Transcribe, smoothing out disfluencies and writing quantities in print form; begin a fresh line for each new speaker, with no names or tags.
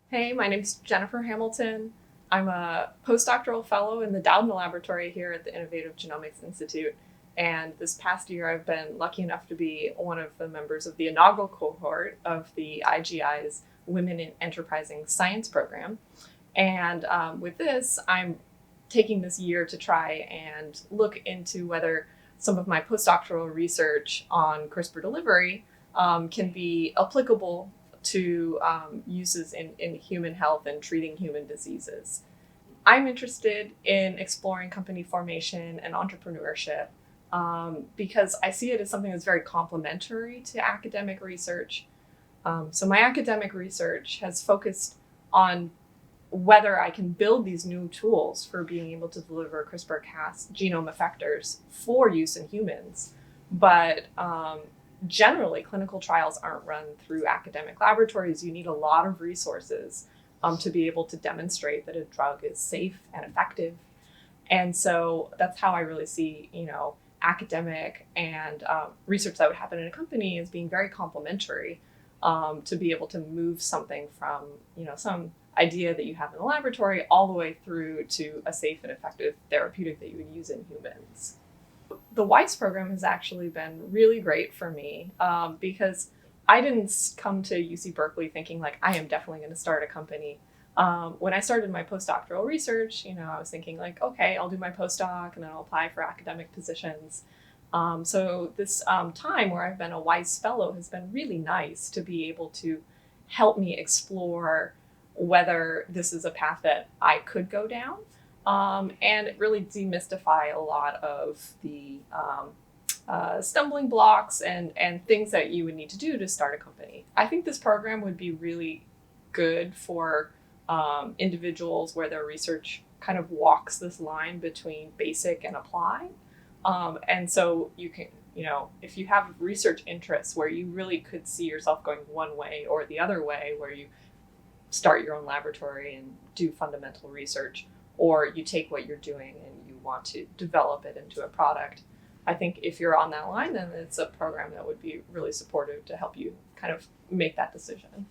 Hey, my name's Jennifer Hamilton. I'm a postdoctoral fellow in the Dowden Laboratory here at the Innovative Genomics Institute. And this past year, I've been lucky enough to be one of the members of the inaugural cohort of the IGI's Women in Enterprising Science program. And with this, I'm taking this year to try and look into whether some of my postdoctoral research on CRISPR delivery can be applicable to uses in human health and treating human diseases. I'm interested in exploring company formation and entrepreneurship because I see it as something that's very complementary to academic research. So my academic research has focused on whether I can build these new tools for being able to deliver CRISPR-Cas genome effectors for use in humans. But generally, clinical trials aren't run through academic laboratories. You need a lot of resources to be able to demonstrate that a drug is safe and effective. And so that's how I really see, academic and research that would happen in a company as being very complementary to be able to move something from, some idea that you have in the laboratory all the way through to a safe and effective therapeutic that you would use in humans. The Weiss program has actually been really great for me because I didn't come to UC Berkeley thinking like I am definitely going to start a company. When I started my postdoctoral research, I was thinking like, okay, I'll do my postdoc and then I'll apply for academic positions. So this time where I've been a Weiss fellow has been really nice to be able to help me explore whether this is a path that I could go down. And really demystify a lot of the stumbling blocks and things that you would need to do to start a company. I think this program would be really good for individuals where their research kind of walks this line between basic and applied. And so you can, if you have research interests where you really could see yourself going one way or the other way, where you start your own laboratory and do fundamental research, or you take what you're doing and you want to develop it into a product. I think if you're on that line, then it's a program that would be really supportive to help you kind of make that decision.